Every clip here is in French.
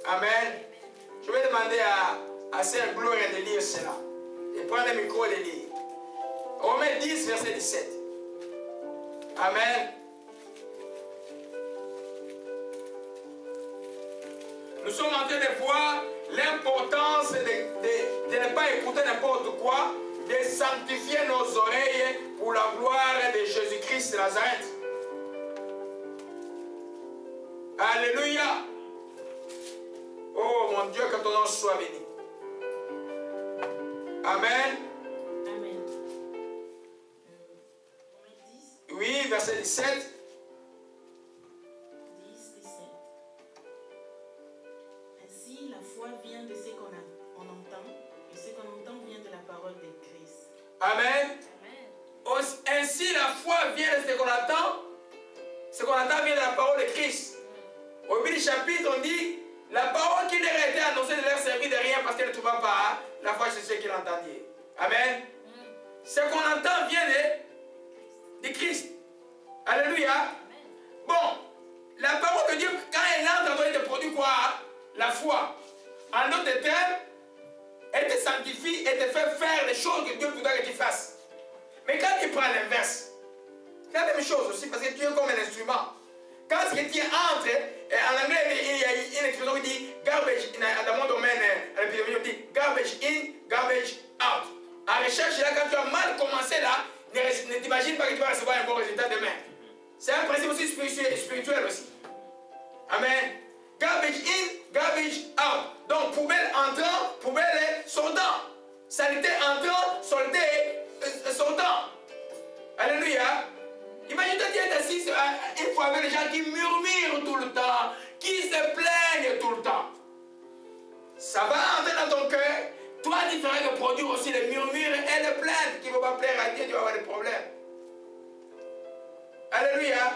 Amen. Je vais demander à Sœur Gloria de lire cela. Et prendre le micro et de lire. Romains 10, verset 17. Amen. Nous sommes en train de voir l'importance de ne pas écouter n'importe quoi, de sanctifier nos oreilles pour la gloire de Jésus-Christ de Nazareth. Alléluia. Oh mon Dieu, que ton nom soit béni. Amen. Amen. Oui, verset 17. 10, 17. Ainsi, la foi vient de ce qu'on entend, et ce qu'on entend vient de la parole de Christ. Amen. Ainsi, la foi vient de ce qu'on attend. Ce qu'on attend vient de la parole de Christ. Au 8 chapitre, on dit, la parole qui leur a été annoncée ne leur servit de rien parce qu'elle ne trouva pas la foi chez ceux qui l'entendaient. Amen. Ce qu'on entend vient de Christ. Alléluia. Bon, la parole de Dieu, quand elle entre, elle te produit quoi? La foi. En d'autres termes, elle te sanctifie et te fait faire les choses que Dieu voudrait que tu fasses. Mais quand tu prends l'inverse, c'est la même chose aussi parce que tu es comme un instrument. Quand ce que tu entres, en anglais, il y a une expression qui dit garbage, dans mon domaine, à l'épidémie, on dit garbage in, garbage out. En recherche, là, quand tu as mal commencé là, ne t'imagine pas que tu vas recevoir un bon résultat demain. C'est un principe aussi spirituel aussi. Amen. Garbage in, garbage out. Donc, poubelle entrant, poubelle sortant. Saleté entrant, saleté sortant. Alléluia. Imagine-toi, tu es assis une fois avec les gens qui murmurent tout le temps, qui se plaignent tout le temps. Ça va entrer dans ton cœur. Toi, tu ferais de produire aussi les murmures et les plaintes qui ne vont pas plaire à Dieu, tu vas avoir des problèmes. Alléluia.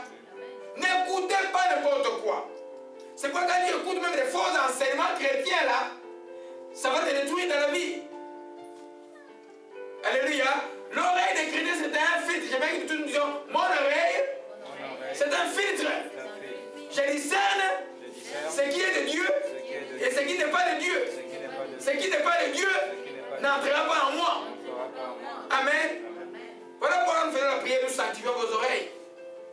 N'écoutez pas n'importe quoi. C'est pourquoi quand tu écoutes même des faux enseignements chrétiens là, ça va te détruire dans la vie. Alléluia. L'oreille des chrétiens c'est un filtre. J'ai bien que nous disions, mon oreille, c'est un filtre. Je discerne ce qui est de Dieu et ce qui n'est pas de Dieu. Ce qui n'est pas de Dieu n'entrera pas en moi. Amen. Voilà pourquoi nous faisons la prière, nous sanctifions vos oreilles.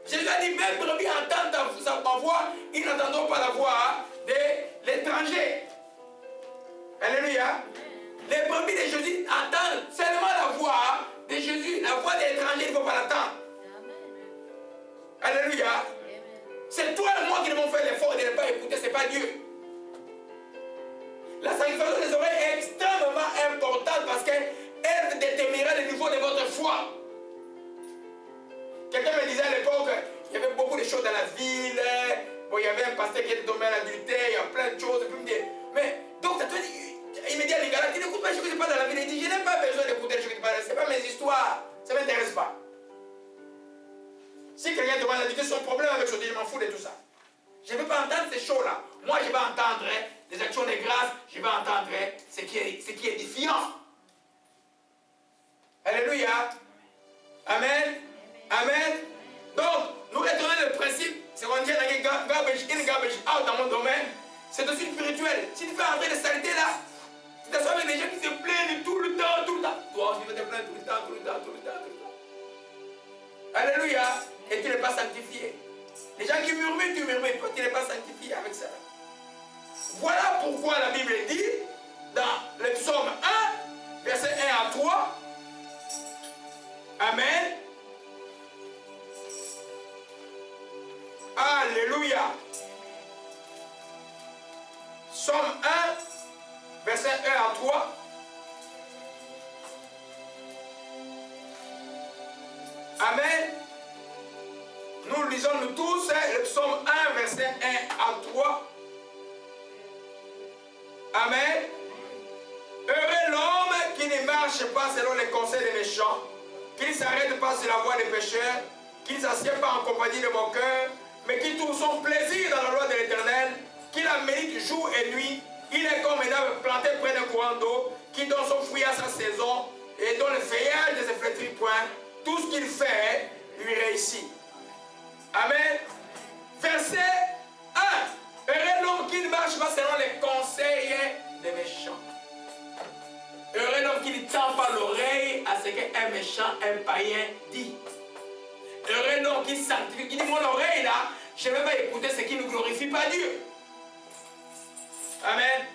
Jésus a dit, même brebis entendent ma voix, ils n'entendront pas la voix de l'étranger. Alléluia. Les brebis de Jésus entendent seulement la voix de Jésus. La voix de l'étranger, il ne faut pas l'attendre. Alléluia. C'est toi et moi qui devons faire l'effort de ne pas écouter, ce n'est pas Dieu. La sanctification des oreilles est extrêmement importante parce qu'elle déterminera le niveau de votre foi. Quelqu'un me disait à l'époque, il y avait beaucoup de choses dans la ville. Bon, il y avait un pasteur qui était tombé à l'adultère, il y a plein de choses. Mais donc, il me dit à l'Ingala, tu n'écoutes pas les choses qui se passent dans la ville. Il dit, je n'ai pas besoin d'écouter les choses qui se passent. Ce n'est pas mes histoires. Ça ne m'intéresse pas. Si quelqu'un te demande d'adulter son problème avec son Dieu, je m'en fous de tout ça. Je ne veux pas entendre ces choses-là. Moi, je vais entendre des actions de grâce. Je vais entendre ce qui est édifiant. Alléluia. Amen. Amen. Donc, nous retenons le principe, c'est qu'on dit garbage in, garbage out dans mon domaine. C'est aussi spirituel. Si tu fais entrer des saletés là, tu t'assois avec des gens qui se plaignent tout le temps, tout le temps. Toi aussi, tu te plains tout le temps, tout le temps, tout le temps, tout le temps. Alléluia. Et tu n'es pas sanctifié. Les gens qui murmurent, tu murmures, toi tu n'es pas sanctifié avec ça. Voilà pourquoi la Bible dit, dans le psaume 1, verset 1 à 3, Amen. Alléluia. Psaume 1, verset 1 à 3. Amen. Nous lisons nous tous le psaume 1, verset 1 à 3. Amen. Heureux l'homme qui ne marche pas selon les conseils des méchants, qui ne s'arrête pas sur la voie des pécheurs, qui ne s'assied pas en compagnie de moqueurs, mais qui trouve son plaisir dans la loi de l'Éternel, qui la médite jour et nuit. Il est comme un arbre planté près d'un courant d'eau, qui donne son fruit à sa saison, et dont le feuillage ne se flétrit point. Tout ce qu'il fait lui réussit. Amen. Verset 1. Heureux l'homme qui ne marche pas selon les méchant. Heureux l'homme qui ne tend pas l'oreille à ce qu'un méchant, un païen dit. Heureux l'homme qui sanctifie, qui dit mon oreille là, je ne vais pas écouter ce qui ne glorifie pas Dieu. Amen.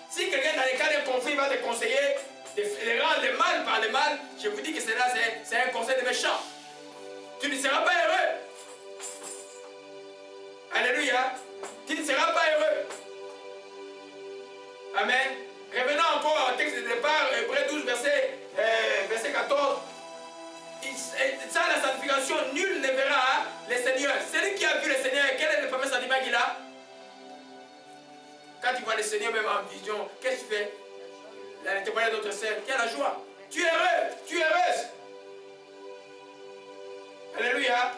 Si quelqu'un dans les cas de conflit va te conseiller de rendre le mal par le mal, je vous dis que cela c'est un conseil de méchant. Tu ne seras pas heureux. Alléluia. Tu ne seras pas heureux. Amen. Revenons encore au texte de départ, Hébreux 12, verset 14. Sans la sanctification, nul ne verra le Seigneur. Celui qui a vu le Seigneur, quel est le fameux sentiment qu'il a? Quand tu vois le Seigneur même en vision, qu'est-ce que tu fais? La témoignage de notre sœur, quelle la joie. Tu es heureux, tu es heureuse. Alléluia.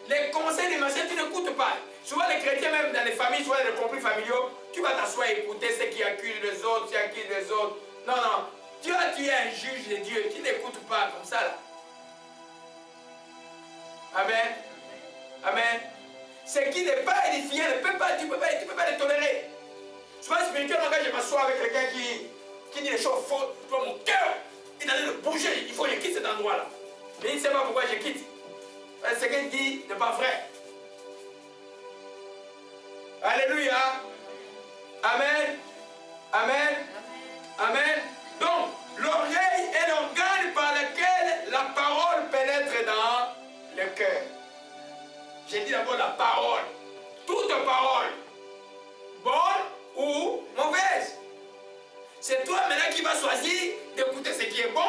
Les conseils des messieurs, tu n'écoutes pas. Souvent les chrétiens, même dans les familles, souvent dans les conflits familiaux, tu vas t'asseoir et écouter ceux qui accusent les autres, qui accusent les autres. Non, non. Tu es un juge de Dieu. Tu n'écoutes pas comme ça là. Amen. Amen. Ce qui n'est pas édifié, tu ne peux pas le tolérer. Souvent spirituellement, quand je m'assois avec quelqu'un qui dit les choses fausses, mon cœur est en train de bouger. Il faut que je quitte cet endroit-là. Mais il ne sait pas pourquoi je quitte. Ce qu'il dit n'est pas vrai. Alléluia. Amen. Amen. Amen. Donc, l'oreille est l'organe par lequel la parole pénètre dans le cœur. J'ai dit d'abord la parole. Toute parole, bonne ou mauvaise. C'est toi maintenant qui vas choisir d'écouter ce qui est bon.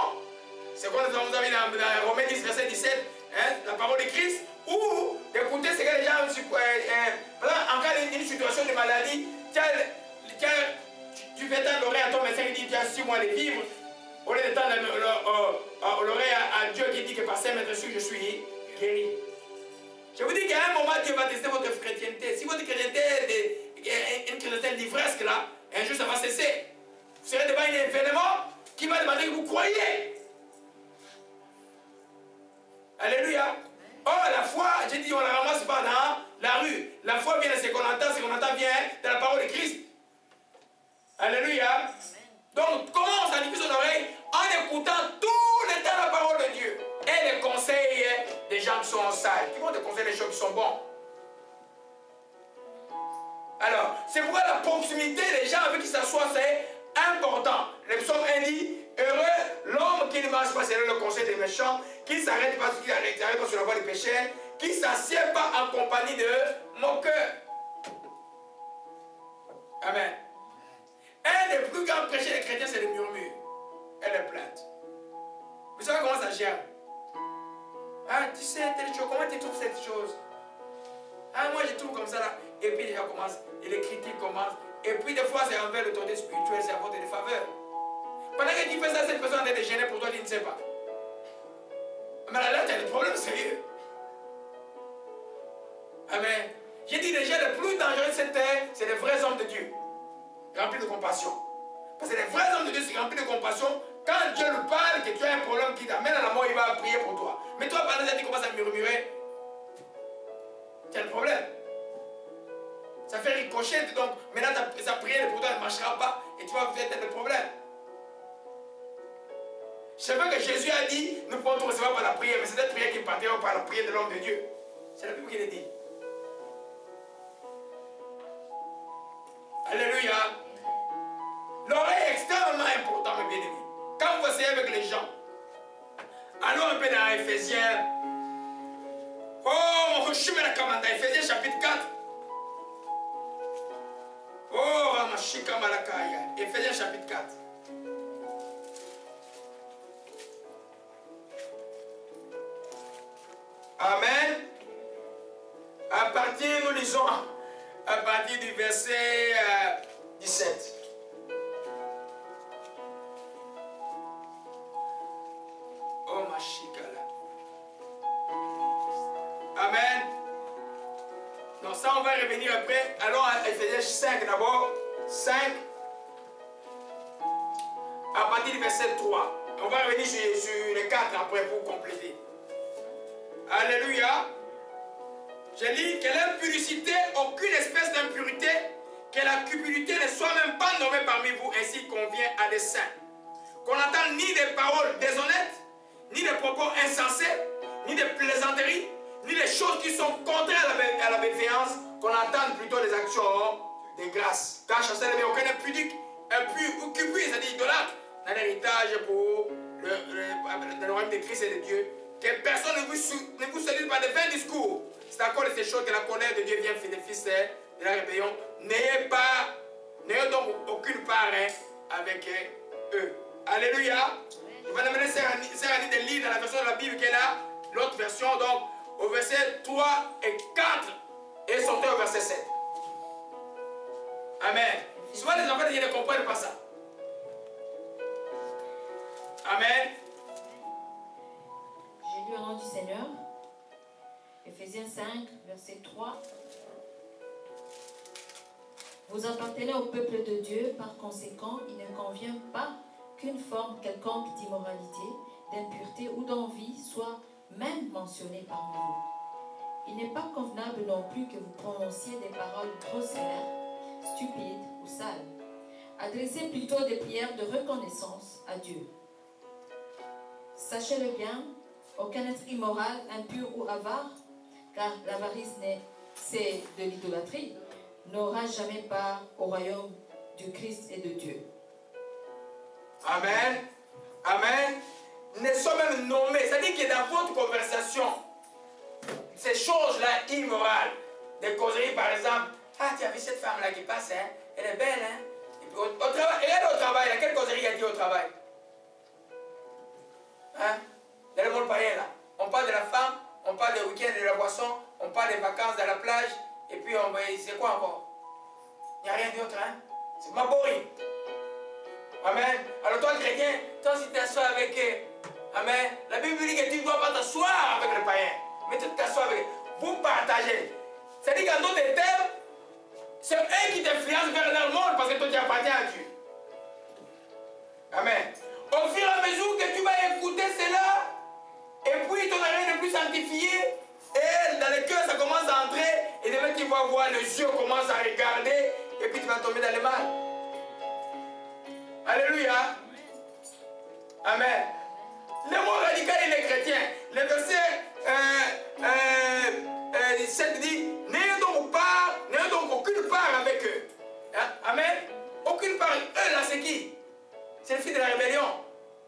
C'est quoi nous avons vu dans Romains 10, verset 17, hein, la parole de Christ, ou d'écouter ce que les gens... en cas d'une situation de maladie, tu fais tendre l'oreille à ton médecin qui dit tu as 6 mois de vivre, au lieu de tendre l'oreille à Dieu qui dit que par 5 mètres sur je suis guéri. Je vous dis qu'à un moment, Dieu va tester votre chrétienté. Si votre chrétienté est une chrétienté livresque là, un jour ça va cesser. Vous serez devant un événement qui va demander que vous croyez. Alléluia. Or, la foi, j'ai dit, on ne la ramasse pas dans la rue. La foi vient de ce qu'on entend vient de la parole de Christ. Alléluia. Donc, comment on sanctifie son oreille? En écoutant tout le temps la parole de Dieu. Et les conseils des gens qui sont sages, qui vont te conseiller les choses qui sont bonnes. Alors, c'est pourquoi la proximité des gens avec qui s'assoient, c'est important. Le psaume 1 dit, heureux l'homme qui ne marche pas selon le conseil des méchants, qui ne s'arrête pas sur la voie des pécheurs, qui ne s'assied pas en compagnie de moqueurs. Amen. Un des plus grands péchés des chrétiens, c'est le murmure et les plaintes. Vous savez comment ça gère? Ah, tu sais, telle chose, comment tu trouves cette chose? Ah, moi je trouve comme ça là. Et puis les gens commencent, et les critiques commencent. Et puis des fois c'est envers l'autorité spirituelle, c'est à votre défaveur. Pendant que tu fais ça, cette personne est gênée pour toi, tu ne sais pas. Mais là, tu as des problèmes sérieux. Amen. J'ai dit déjà, le plus dangereux de cette terre, c'est les vrais hommes de Dieu. Remplis de compassion. Parce que les vrais hommes de Dieu, c'est remplis de compassion. Quand Dieu lui parle, que tu as un problème qui t'amène à la mort, il va prier pour toi. Mais toi, pendant que tu commences à murmurer, tu as le problème. Ça fait ricocher, donc maintenant sa prière pour toi ne marchera pas et tu vas faire des problèmes. C'est vrai que Jésus a dit, nous pouvons tout recevoir par la prière, mais c'est cette prière qui partait par la prière de l'homme de Dieu. C'est la Bible qui le dit. Alléluia. L'oreille est extrêmement importante, mes bien-aimés. Quand vous essayez avec les gens, allons un peu dans Éphésiens. Oh, mon chemin la commande, Éphésiens chapitre 4. Oh, Mashika Malakaya. Éphésiens chapitre 4. Amen. À partir, nous lisons à partir du verset 17. Oh, Mashikala. Amen. Donc ça, on va revenir après. Allons à Éphésiens 5 d'abord. 5. À partir du verset 3. On va revenir sur les 4 après pour compléter. Alléluia. Je lis que l'impurité, aucune espèce d'impurité, que la cupidité ne soit même pas nommée parmi vous, ainsi qu'on vient à des saints. Qu'on n'entende ni des paroles déshonnêtes, ni des propos insensés, ni des plaisanteries, ni des choses qui sont contraires à la bienveillance, qu'on entende plutôt des actions de grâce. Car chasseur n'est aucun impudique, impur ou cupide, c'est-à-dire idolâtre, n'a l'héritage pour le royaume de Christ et de Dieu. Que personne ne vous séduise par de vains discours. C'est à cause de ces choses que la colère de Dieu vient faire des fils de la rébellion. N'ayez donc aucune part avec eux. Alléluia. Je vais demander Sœur Annie de lire dans la version de la Bible qu'elle a, l'autre version, donc au verset 3 et 4, et sortez au verset 7. Amen. Souvent les enfants ne comprennent pas ça. Amen. J'ai lu au nom du Seigneur. Éphésiens 5, verset 3. Vous appartenez au peuple de Dieu, par conséquent, il ne convient pas qu'une forme quelconque d'immoralité, d'impureté ou d'envie soit même mentionnée parmi vous. Il n'est pas convenable non plus que vous prononciez des paroles grossières, stupides ou sales. Adressez plutôt des prières de reconnaissance à Dieu. Sachez-le bien, aucun être immoral, impur ou avare, car l'avarice c'est de l'idolâtrie, n'aura jamais part au royaume du Christ et de Dieu. Amen. Amen. Ne sont même nommés. C'est-à-dire que dans votre conversation, ces choses-là immorales, des causeries par exemple, ah, tu as vu cette femme-là qui passe, hein? Elle est belle, hein? Et puis, au travail, elle est au travail, là. Quelle causerie il a dit au travail? Hein? Dans le monde païen, là. On parle de la femme, on parle des week-ends et de la boisson, on parle des vacances dans la plage, et puis on va. C'est quoi encore? Il n'y a rien d'autre, hein? C'est ma bourrine. Amen. Alors toi, chrétien, toi, si tu t'assois avec eux, amen, la Bible dit que tu ne dois pas t'asseoir avec les païens, mais tu t'assois avec eux. Vous partagez. C'est-à-dire qu'en d'autres termes, c'est eux qui t'influencent vers leur monde parce que toi, tu appartiens à Dieu. Amen. Au fur et à mesure que tu vas écouter cela, et puis ton oreille n'est plus sanctifiée, et dans le cœur, ça commence à entrer, et demain, tu vas voir, les yeux commencent à regarder, et puis tu vas tomber dans le mal. Alléluia. Amen. Le mot radical, il est chrétien. Le verset 7 dit, n'ayez donc aucune part avec eux. Hein? Amen. Aucune part. Eux, là, c'est qui? C'est le fils de la rébellion.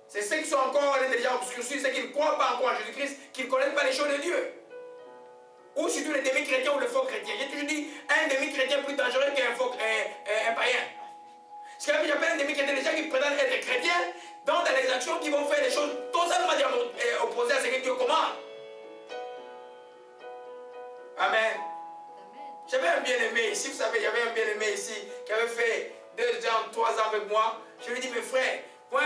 C'est ceux qui sont encore déjà obscurcis, ceux qui ne croient pas encore en Jésus-Christ, qui ne connaissent pas les choses de Dieu. Ou surtout les demi-chrétiens ou les faux chrétiens. J'ai toujours dit, un demi-chrétien plus dangereux qu'un païen. Ce que j'appelle un demi-chrétien, des gens qui prétendent être chrétiens, dans les actions qui vont faire des choses totalement opposées à ce que Dieu commande. Amen. J'avais un bien-aimé ici, vous savez, j'avais un bien-aimé ici qui avait fait 2 ans, 3 ans avec moi. Je lui ai dit, mes frères, vous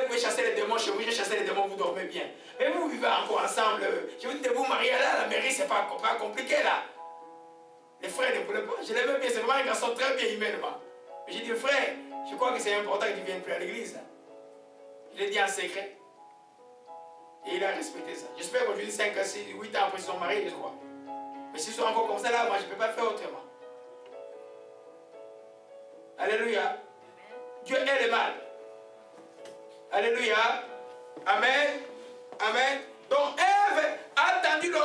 pouvez chasser les démons chez vous, je chasse les démons, vous dormez bien. Mais vous vivez encore ensemble. Je vous dis de vous marier là, la mairie, c'est pas compliqué là. Les frères ne voulaient pas. Je l'aimais bien, c'est vraiment un garçon très bien humainement. Mais j'ai dit, frère, je crois que c'est important que tu viennes plus à l'église. Je l'ai dit en secret. Et il a respecté ça. J'espère qu'aujourd'hui, 5, 6, 8 ans après, ils sont mariés, je crois. Mais s'ils sont encore comme ça là, moi, je ne peux pas faire autrement. Alléluia. Dieu est le mal. Alléluia. Amen. Amen. Donc Ève a attendu le